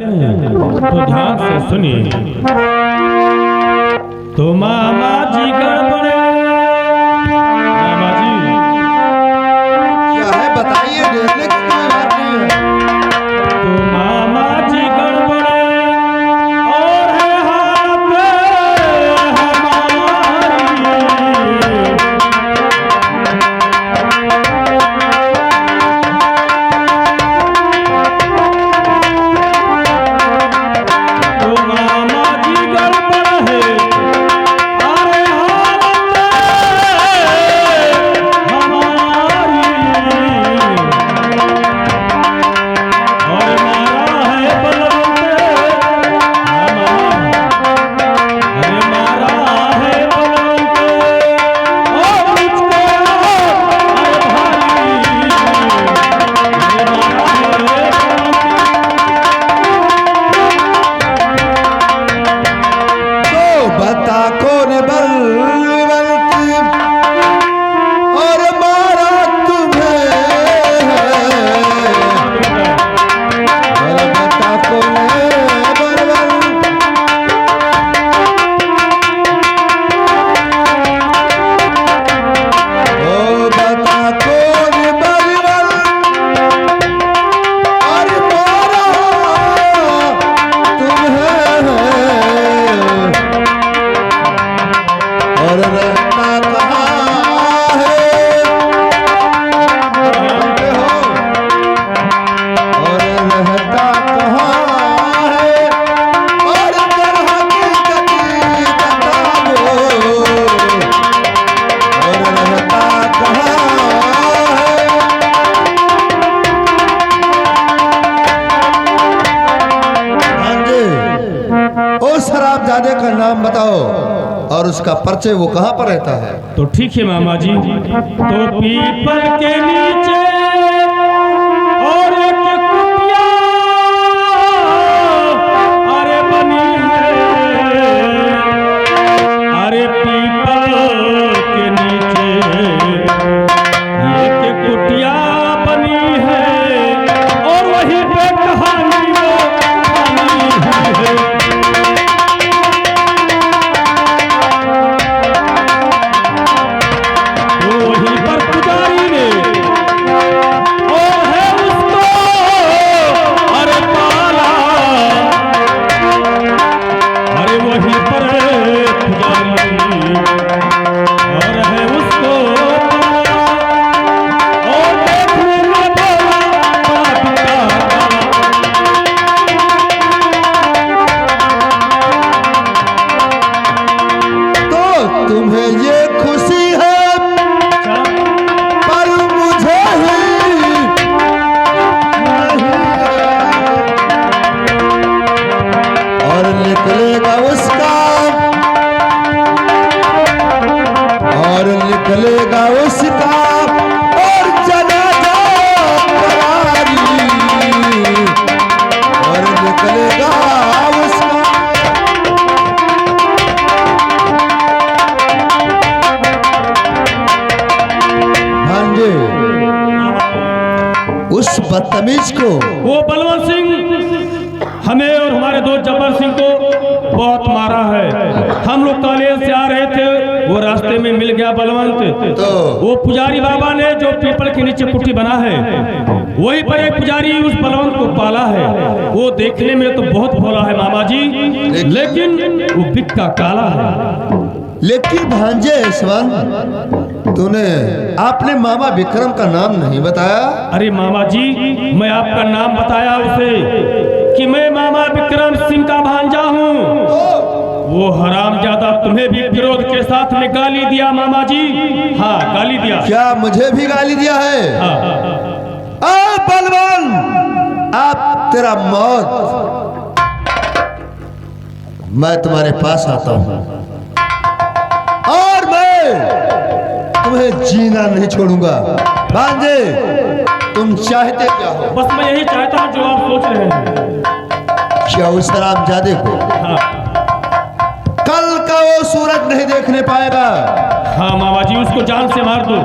तो ध्यान से सुनिए। तो मामा जी गड़बड़े, मामा जी क्या है बताइए, देखने की कोई बात नहीं है। तो मामा जी गड़बड़े और है हाथ हमारी। तो मामा जी गड़बड़ है अरे हालत हमारी। और मारा है बलवंत अरे मारा है बलवंत और मुझको अरे भारी। अरे मारा है बलवंत। तो बता कौन बलवंत और मारा तुम्हें और बता कौन बलवंत। ओ बता कौन बलवंत और मारा तुम्हें और रहता कहाँ है जानते हो, और रहता कहाँ है और अगर हकीकत बताओ और रहता कहाँ है। हाँ जी, ओ शराबजादे का नाम बताओ और उसका परिचय, वो कहाँ पर रहता है। तो ठीक है मामा जी। तो पीपल के नीचे और एक कुटिया अरे बनी है। अरे पीपल के नीचे एक कुटिया बनी है और वहीं पे कहानी वो बनी है। तो वहीं पर पुजारी ने और है उसको अरे पाला। अरे वहीं पर पुजारी और है उसको पाला और देखने में बोला बड़ा पिता तो तुम्हें ये खुशी है पर मुझे ही नहीं है। और निकलेगा उसका और जनाजा करारी और निकलेगा उसका। भांजे उस बदतमीज को, वो बलवंत सिंह हमें और हमारे दोस्त जब्बार सिंह को बहुत मारा है। हम लोग कॉलेज से आ रहे थे, वो रास्ते में मिल गया बलवंत। तो वो पुजारी बाबा ने जो पीपल के नीचे कुटी बना है वहीं पर एक पुजारी उस बलवंत को पाला है। वो देखने में तो बहुत भोला है मामा जी, लेकिन वो बिक्का काला है। लेकिन भांजे यशवंत, तूने आपने मामा विक्रम का नाम नहीं बताया। अरे मामा जी, मैं आपका नाम बताया उसे कि मैं मामा विक्रम सिंह का भांजा हूँ। वो हरामजादा तुम्हें भी विरोध के साथ में गाली दिया मामा जी। हाँ, गाली दिया। क्या मुझे भी गाली दिया है? हाँ। आ बलवान, आप तेरा मौत, मैं तुम्हारे पास आता हूँ और मैं तुम्हें जीना नहीं छोड़ूंगा। भांजे, तुम चाहते क्या हो? बस मैं यही चाहता हूँ जो आप सोच रहे हैं। क्या उस हरामजादे को हाँ। कल का वो सूरज नहीं देखने पाएगा। हाँ मामा जी, उसको जान से मार दो।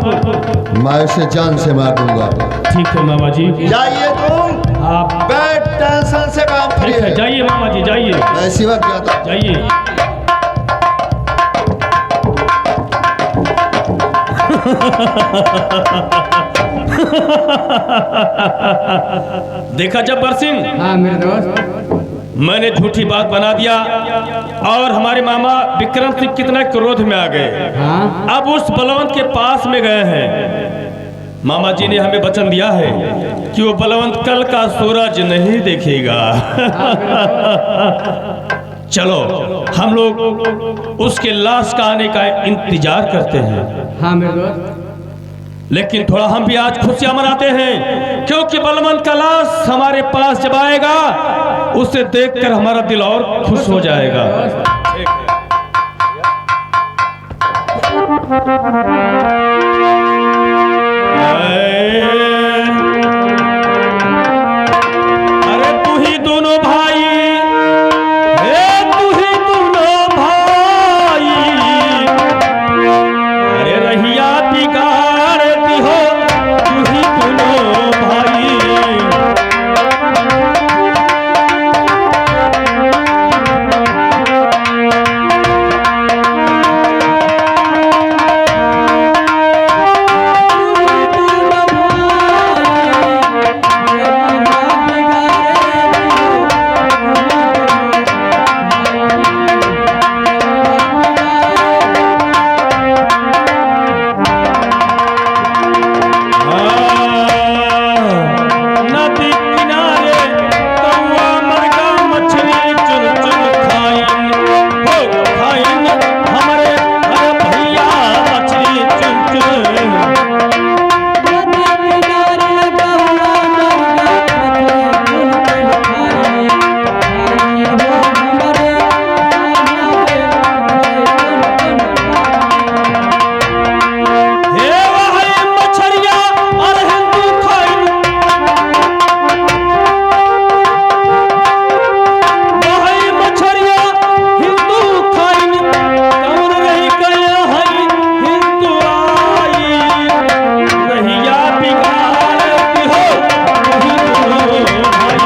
मैं उसे जान से मार दूंगा। ठीक है मामा जी। जाइए तुम। आप बैठ टेंशन से काम ठीक है, करिए। जाइए मामा जी जाइए मैं इसी वक्त जाता हूं। जाइए। देखा जब्बार सिंह, हाँ मेरे दोस्त। मैंने झूठी बात बना दिया और हमारे मामा विक्रम सिंह कितना क्रोध में आ गए। हाँ अब उस बलवंत के पास में गए हैं। मामा जी ने हमें वचन दिया है कि वो बलवंत कल का सूरज नहीं देखेगा। चलो हम लोग उसके लाश का आने का इंतजार करते हैं। हाँ मेरे दोस्त। लेकिन थोड़ा हम भी आज खुशियां मनाते हैं, क्योंकि बलवंत का लाश हमारे पास जब आएगा उसे देखकर हमारा दिल और खुश हो जाएगा। अरे तू ही दोनों भाई, तू ही दोनों भाई, अरे रहिया बिगाड़ती हो, तू ही दोनों भाई। नदी किनारे कौआ मरगा मछली चुन चुन खाइन, हो खाइन हमारे अरे भैया मछली चुन चुन। हे वही मछलियां और हिंदू खाइन, वही मछलियां हिंदू खाइन, कौन रही गया है हिंदू आई, रहिया बिगाड़ती हो हिंदू भाई।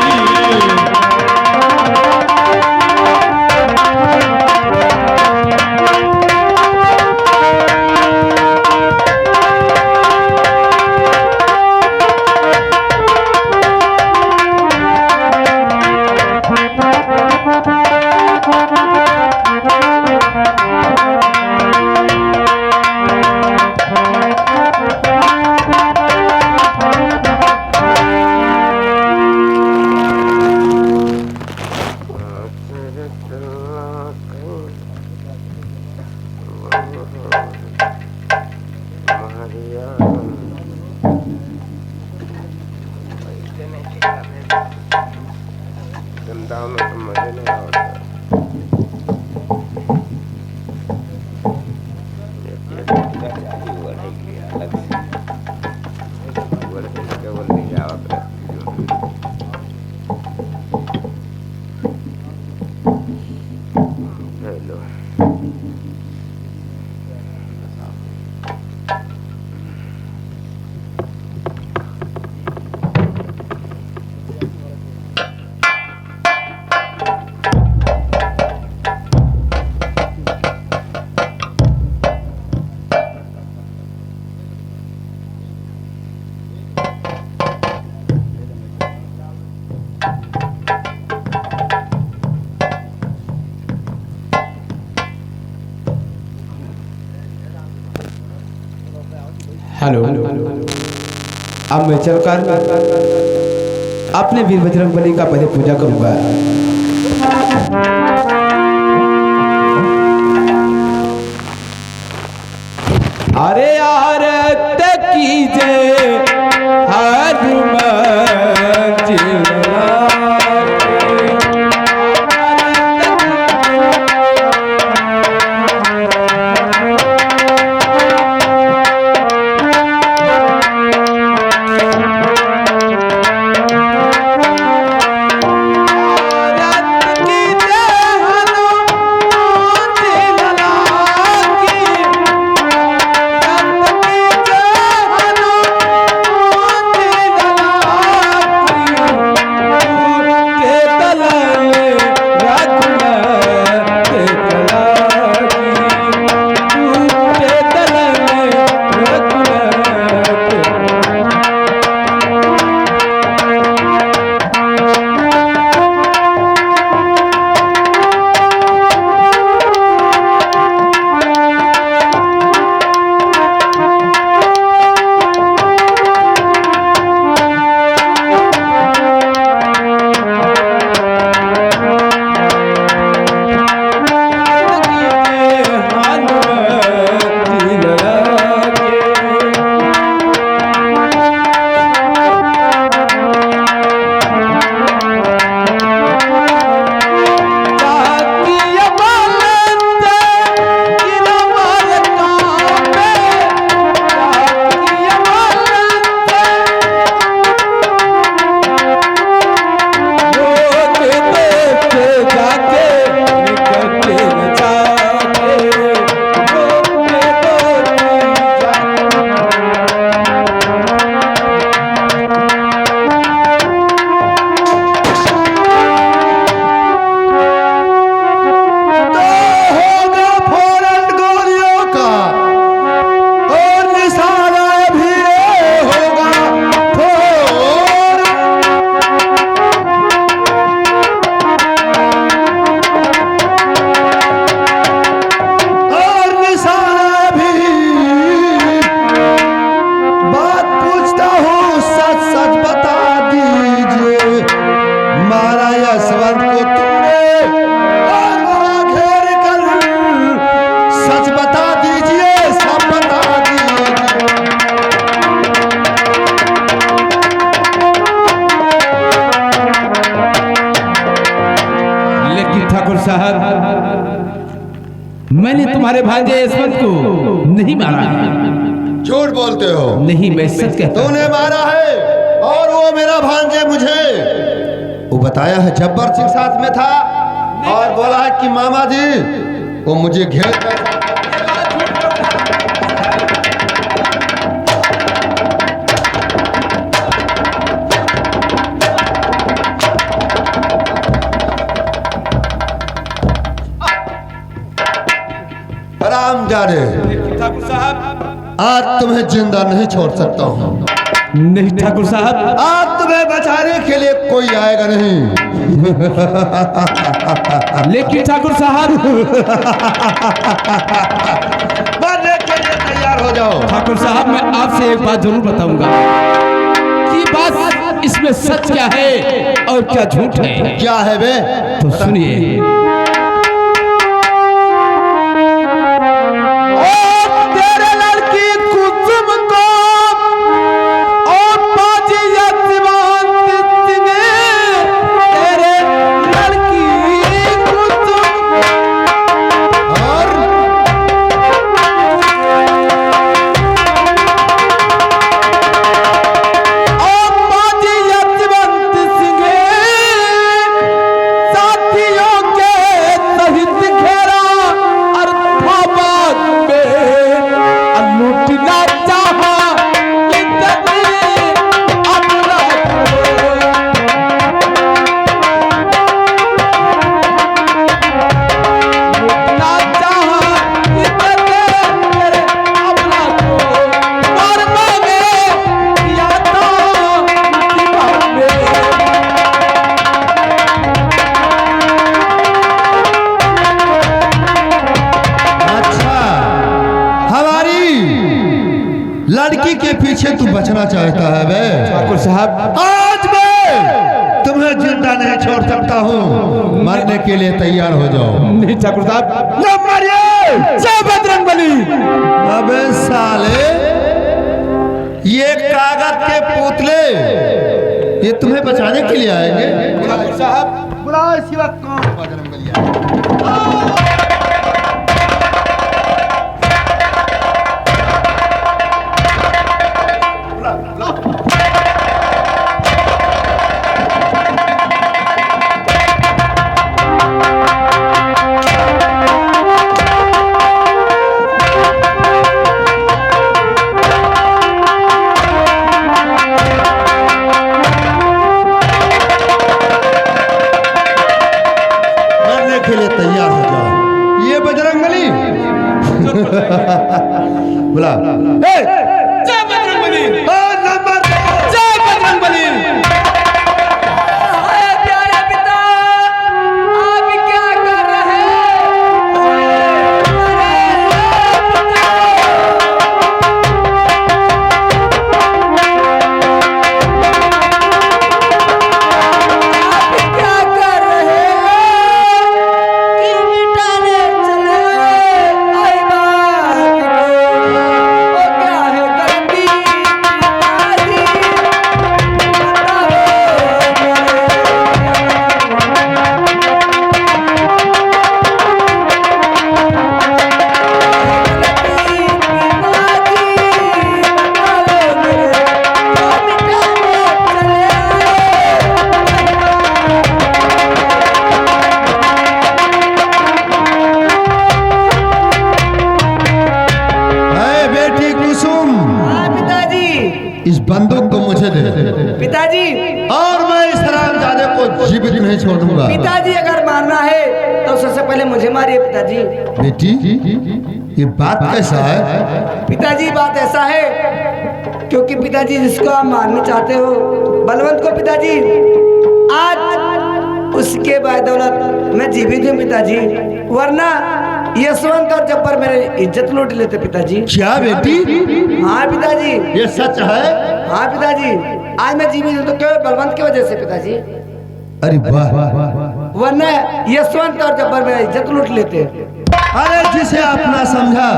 धंधा में तो मजे नहीं आता। हेलो। अब मैं चलकर अपने वीर बजरंग बली का पहले पूजा करूंगा। अरे आरत कीजिए ठाकुर साहब, मैंने तुम्हारे भांजे यशवंत को नहीं मारा है। झूठ बोलते हो। नहीं, मैं सच कहता हूं। तूने मारा है और वो मेरा भांजे मुझे वो बताया है जब्बर सिंह साथ में था और बोला है कि मामा जी वो मुझे घेर कर हरामजादे, ठाकुर साहब, आज तुम्हें जिंदा नहीं छोड़ सकता हूँ। नहीं ठाकुर साहब, आज तुम्हें बचाने के लिए कोई आएगा नहीं। लेकिन ठाकुर साहब, मरने के लिए तैयार हो जाओ। ठाकुर साहब, मैं आपसे एक बात जरूर बताऊंगा कि बात इसमें सच क्या है और क्या झूठ है। क्या है बे? तो सुनिए। लड़की के पीछे तू बचना चाहता है बे? ठाकुर साहब, आज मैं तुम्हें जिंदा नहीं छोड़ सकता हूँ। मरने के लिए तैयार हो जाओ। नहीं ठाकुर साहब, न मरिए। जय बजरंगबली। अबे साले, ये कागज के पुतले ये तुम्हें बचाने के लिए आएंगे। ठाकुर साहब, बुलाओ इसी वक्त कौन बजरंगबली। के लिए तैयार हो जाओ। ये बजरंगबली बुला। जय बजरंगबली। नंबर जय बजरंगबली। प्यारे पिता, आप क्या कर रहे इस बंदूक को मुझे दे पिताजी? और मैं इस हरामजादे को जीवित नहीं छोड़ूंगा। पिताजी, अगर मारना है तो सबसे पहले मुझे मारिए पिताजी। बेटी, ये बात कैसा है? पिताजी, बात ऐसा है क्योंकि पिताजी जिसको आप मारना चाहते हो बलवंत को पिताजी, आज उसके बदौलत मैं जीवित हूँ पिताजी, वरना यशवंत और जब्बर मेरे इज्जत लूट लेते पिताजी। क्या बेटी? हाँ पिताजी। ये सच है? हाँ पिताजी, आज मैं जीवित हूँ तो केवल बलवंत की वजह से पिताजी, अरे वाह, वरना यशवंत और जब्बर मेरा इज्जत लूट लेते। अरे जिसे अपना समझा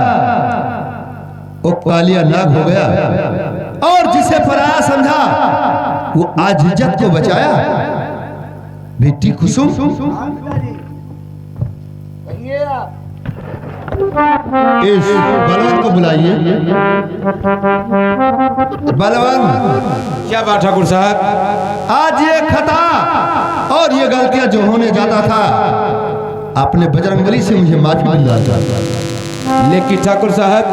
वो कालिया नाग हो गया और जिसे पराया समझा वो आज इज्जत को बचाया। बेटी कुसुम, इस बलवान को बुलाइए। बलवान, क्या बात ठाकुर साहब? आज ये खता और ये गलतियां जो होने जाता था, आपने बजरंगबली से मुझे माफी मिला था। लेकिन ठाकुर साहब,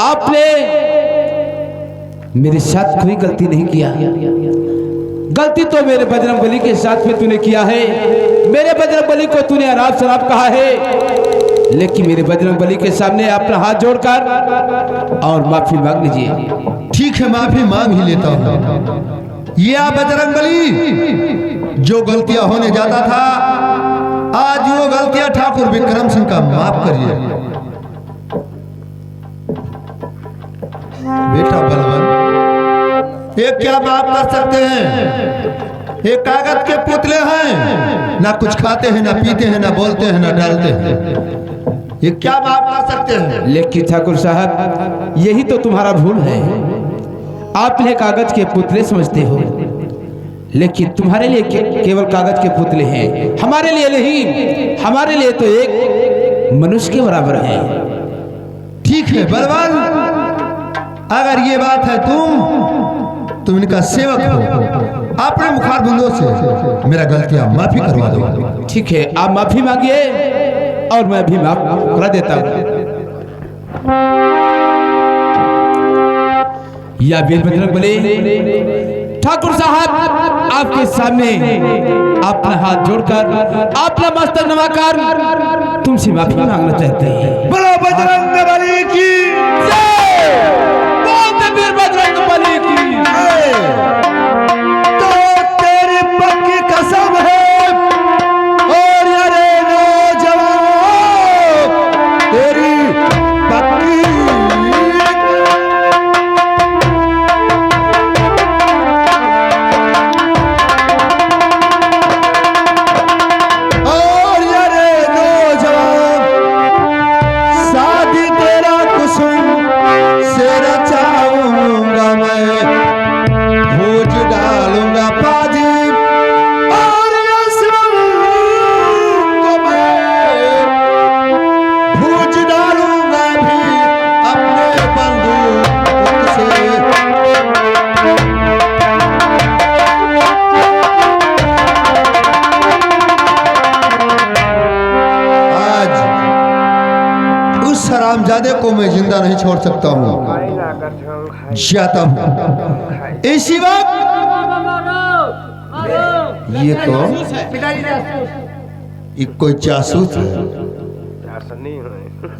आपने मेरे साथ कोई गलती नहीं किया। गलती तो मेरे बजरंगबली के साथ में तूने किया है। मेरे बजरंगबली को तूने अनाप शराब कहा है, लेकिन मेरे बजरंगबली के सामने अपना हाथ जोड़कर और माफी मांग लीजिए। ठीक है, माफी मांग ही लेता हूँ। ये बजरंगबली, जो गलतियां होने जाता था, आज वो गलतियां ठाकुर विक्रम सिंह का माफ करिए। बेटा बलवान, ये क्या माफ कर सकते हैं? ये कागज के पुतले हैं, ना कुछ खाते हैं, ना पीते हैं, ना बोलते हैं, ना डालते हैं। ये क्या माफ कर सकते हैं? लेकिन ठाकुर साहब, यही तो तुम्हारा भूल है। आप इन्हें कागज के पुतले समझते हो, लेकिन तुम्हारे लिए केवल कागज के पुतले हैं, हमारे लिए नहीं। हमारे लिए तो एक मनुष्य के बराबर है। ठीक है बलवान, अगर ये बात है, तुम इनका सेवक हो, अपने मुखार बंदों से मेरा गलतियां माफी करवा दो। ठीक है, आप माफी मांगिए और मैं भी माफ करा देता हूँ। या वीर बजरंगबली, ठाकुर साहब आपके सामने अपना हाथ जोड़कर, अपना मस्तक नवाकर तुमसे माफी मांगना चाहते हैं। बोलो बजरंगबली की जय! बोलते वीर बजरंगबली की जय! तो तेरी पक्की कसम है, और यारे नौजवान, तेरी पक्की और यारे नौजवान, शादी तेरा कुसुम से रचाऊंगा मैं, भूज डालूंगा पाजी और यशवंत को मैं भूज डालूंगा भी अपने बंधु से। आज उस हरामजादे को मैं जिंदा नहीं छोड़ सकता हूँ, जाता हूँ इसी वक्त। ये कौन? ये कोई जासूस है,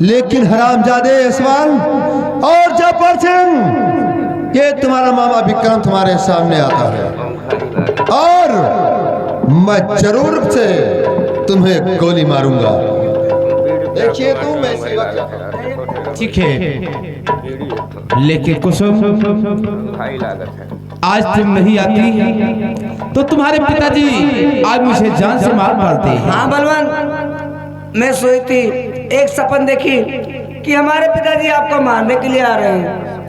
लेकिन हरामजादे यशवंत और जब्बार सिंह, ये तुम्हारा मामा विक्रम तुम्हारे सामने आता है और मैं जरूर से तुम्हें गोली मारूंगा। देखिए तुम ऐसी वक्त ठीक है, लेकिन कुसुम, आज तुम नहीं आती तो तुम्हारे पिताजी आज मुझे जान से मार मारते हैं। हाँ बलवान, मैं सोई थी, एक सपन देखी कि हमारे पिताजी आपको मारने के लिए आ रहे हैं।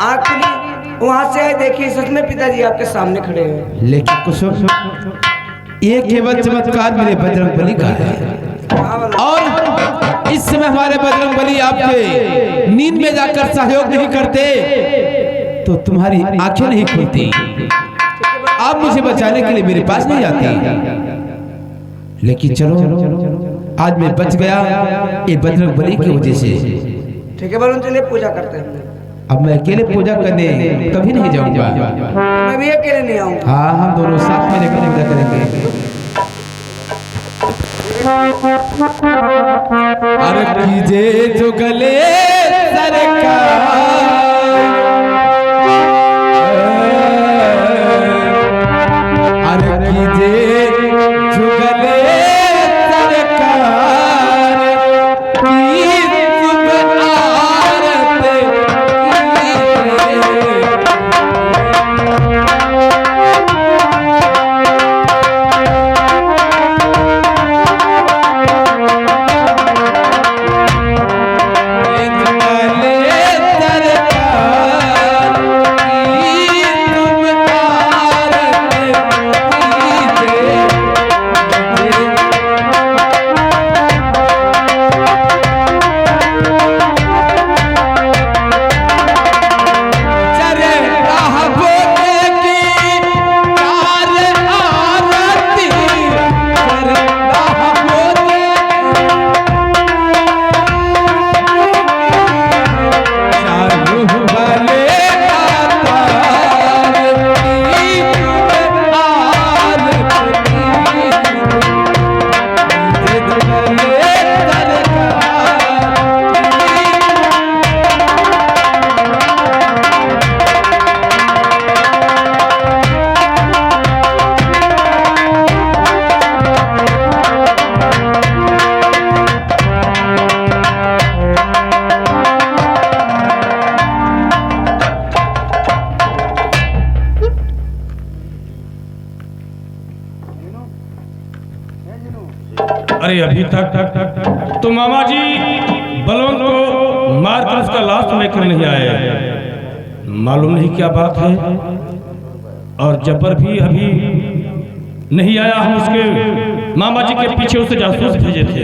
आँख खुली, वहां से आए, देखिए सच में पिताजी आपके सामने खड़े हैं। लेकिन कुसुम, ये केवल चमत्कार मेरे बजरंगबली का है, और इस समय हमारे बजरंगबली आपके नींद में जाकर सहयोग नहीं करते तो तुम्हारी आंखें नहीं खुलती, आप मुझे बचाने के लिए मेरे पास नहीं आती। लेकिन चलो, आज मैं बच गया ये बजरंगबली की वजह से। ठीक है बलवान, चलिए पूजा करते हैं। अब मैं अकेले पूजा करने कभी नहीं जाऊंगा। मैं भी अकेले नहीं आऊंगा। हाँ, हम दोनों साथ में लेकर पूजा करेंगे। अरे कीजे जो गले सरकार, अरे कीजे जो गले सरकार की सुबह आरत की अरे अभी तक तो मामा जी बलवंत को मारकर उसका लाश लेकर नहीं आए। मालूम नहीं क्या बात है। और जब्बर भी अभी नहीं आया। हम उसके मामा जी के पीछे उसे जासूस भेजे थे,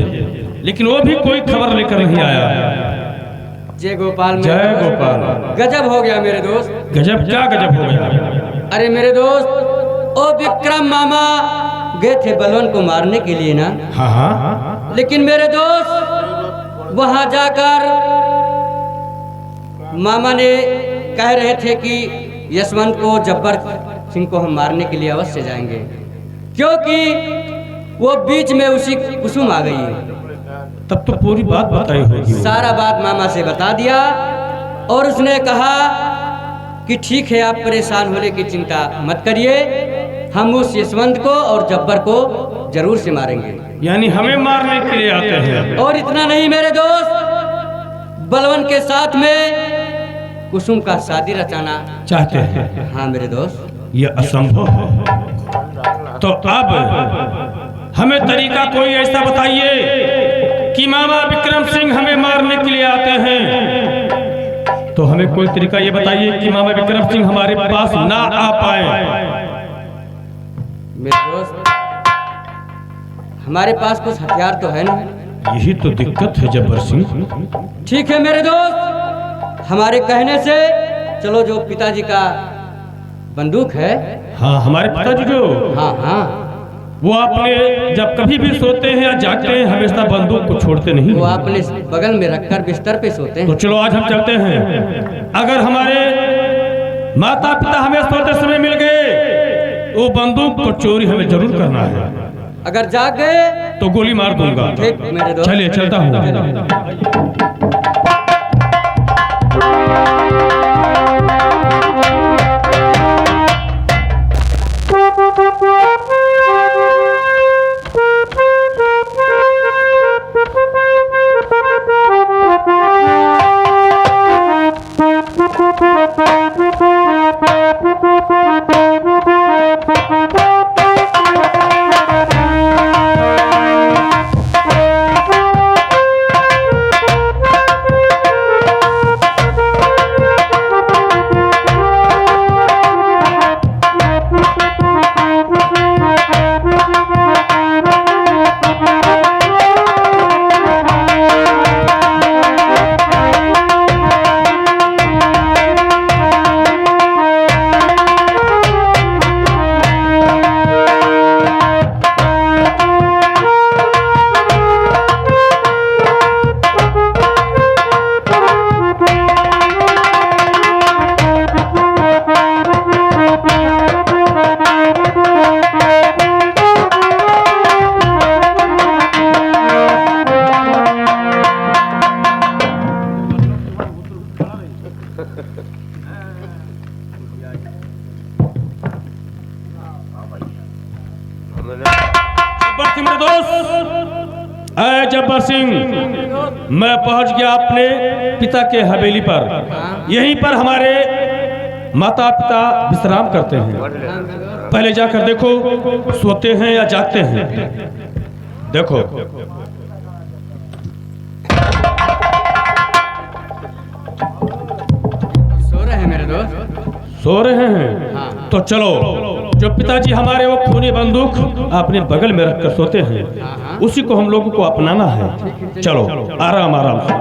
लेकिन वो भी कोई खबर लेकर नहीं आया। जय गोपाल। जय गोपाल। गजब हो गया मेरे दोस्त। गजब? क्या गजब हो गया? अरे मेरे दोस्त, ओ विक्रम मामा गए थे बलवन को मारने के लिए ना। हाँ हाँ। लेकिन मेरे दोस्त वहां जाकर मामा ने कह रहे थे कि यशवंत को, जब्बर सिंह को हम मारने के लिए अवश्य जाएंगे, क्योंकि वो बीच में उसी कुसुम आ गई है। तब तो पूरी बात बताई होगी। सारा बात मामा से बता दिया और उसने कहा कि ठीक है, आप परेशान होने की चिंता मत करिए, हम उस यशवंत को और जब्बर को जरूर से मारेंगे। यानी हमें मारने के लिए आते हैं? और इतना नहीं मेरे दोस्त, बलवन के साथ में कुसुम का शादी रचाना चाहते हैं। हाँ मेरे दोस्त, ये असंभव है। तो अब हमें तरीका कोई ऐसा बताइए कि मामा विक्रम सिंह हमें मारने के लिए आते हैं। तो हमें कोई तरीका ये बताइए कि मामा विक्रम सिंह हमारे पास ना आ पाए। मेरे दोस्त, हमारे पास कुछ हथियार तो है नहीं। यही तो दिक्कत है जब्बर सिंह। ठीक है मेरे दोस्त, हमारे कहने से चलो, जो पिताजी का बंदूक है। हाँ, हमारे पिताजी जो, हाँ हाँ, वो आपने जब कभी भी सोते हैं या जागते हैं हमेशा बंदूक को छोड़ते नहीं। वो आपने बगल में रखकर बिस्तर पे सोते हैं। तो चलो आज हम चलते हैं। अगर हमारे माता पिता हमें सोते समय मिल गए, वो बंदूक को चोरी हमें जरूर करना है। अगर जाग गए तो गोली मार दूंगा। ठीक मेरे दोस्त, चलिए चलता हूँ। जब्बर सिंह, मैं पहुंच गया अपने पिता के हवेली पर। यहीं पर हमारे माता पिता विश्राम करते हैं। पहले जाकर देखो सोते हैं या जागते हैं। देखो सो रहे हैं मेरे दोस्त। सो रहे हैं। तो चलो, जो पिताजी हमारे वो खूनी बंदूक अपने बगल में रखकर सोते हैं, उसी को हम लोगों को अपनाना है। चलो आराम आराम से।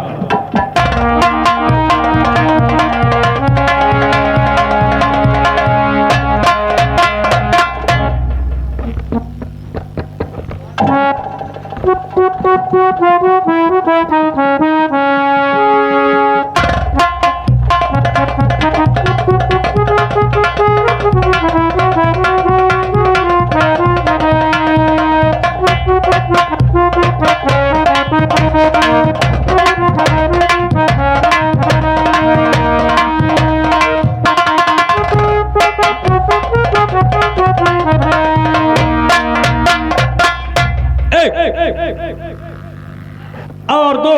और दो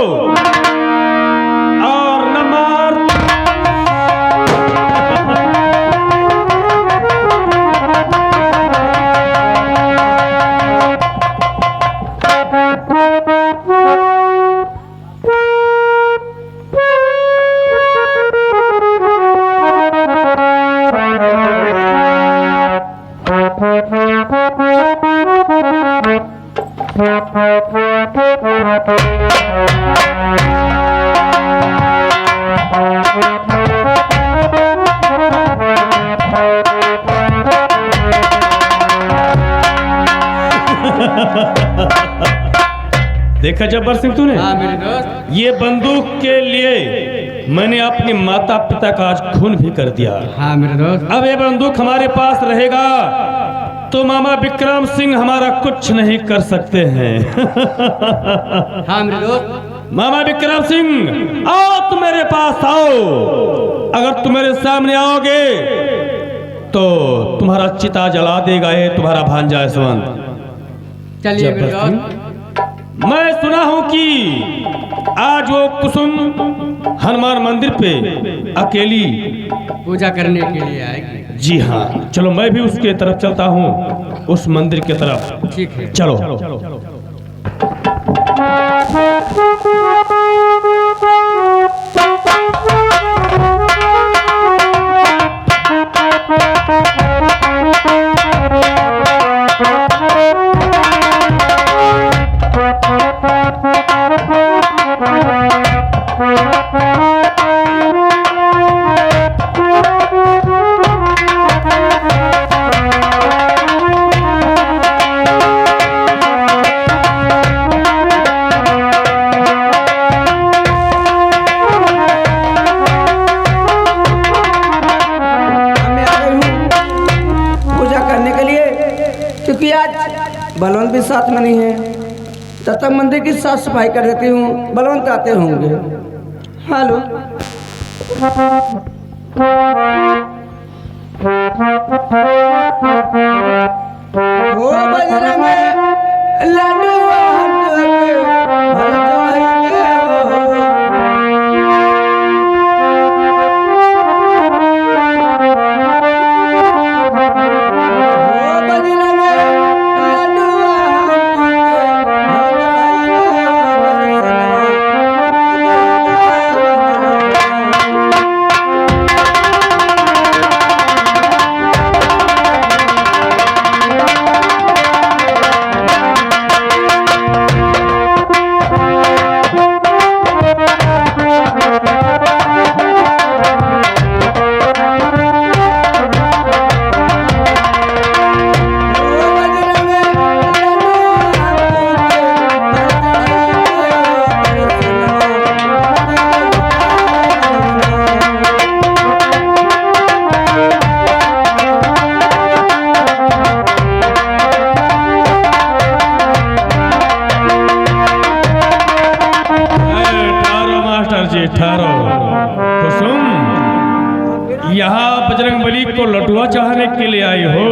और नंबर देखा जब्बर सिंह तूने, हाँ मेरे दोस्त, ये बंदूक के लिए मैंने अपने माता पिता का आज खून भी कर दिया। हाँ मेरे दोस्त, अब ये बंदूक हमारे पास रहेगा तो मामा विक्रम सिंह हमारा कुछ नहीं कर सकते हैं। हाँ मेरे दोस्त, मामा विक्रम सिंह आओ, तुम मेरे पास आओ। अगर तुम मेरे सामने आओगे तो तुम्हारा चिता जला देगा ये तुम्हारा भांजा यशवंत। चलिए मेरे दोस्त। मैं सुना हूं कि आज वो कुसुम हनुमान मंदिर पे अकेली पूजा करने के लिए आएगी। जी हाँ, चलो मैं भी उसके तरफ चलता हूँ, उस मंदिर के तरफ। ठीक है, चलो। बलवंत भी साथ में नहीं है, तब तक मंदिर की साफ सफाई कर देती हूँ। बलवंत आते होंगे। हेलो, ओ बजरंग लाडू यहाँ बजरंगबली को लटुआ चढ़ाने के लिए आई हो?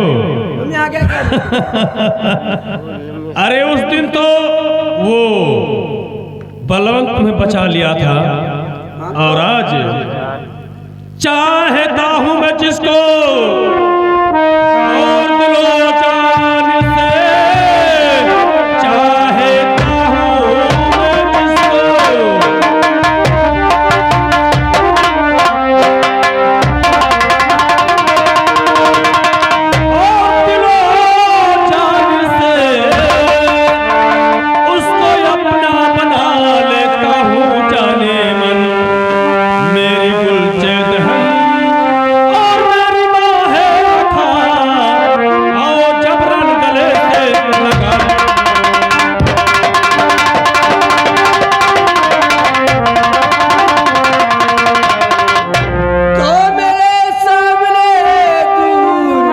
तुम यहाँ क्या कर रहे हो? अरे उस दिन तो वो बलवंत तुम्हें बचा लिया था, और आज चाहता हूं मैं जिसको और दिलो जान से, चाहता हूं मैं जिसको और दिलो जान से, उसको अपना बना लेता हूं जाने मन। मेरी गुलचेद है और मेरी माँ है खान, आओ जबरन गले से लगा। तो मेरे सामने दूर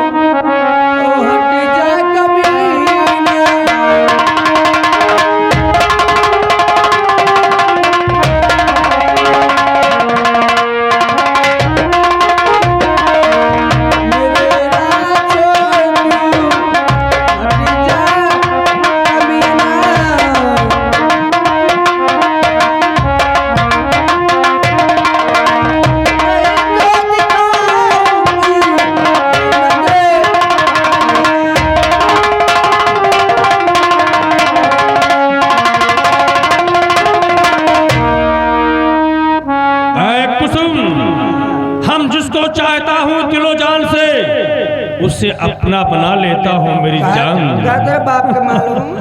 ओ हट जा कमीना। मेरे राह छोड़ तू हट जा कमीना। ऐ कुसुम, हम जिसको चाहता हूं दिलो जान से, उसे अपना बना लेता हूँ मेरी जान। क्या तेरे बाप का मालूम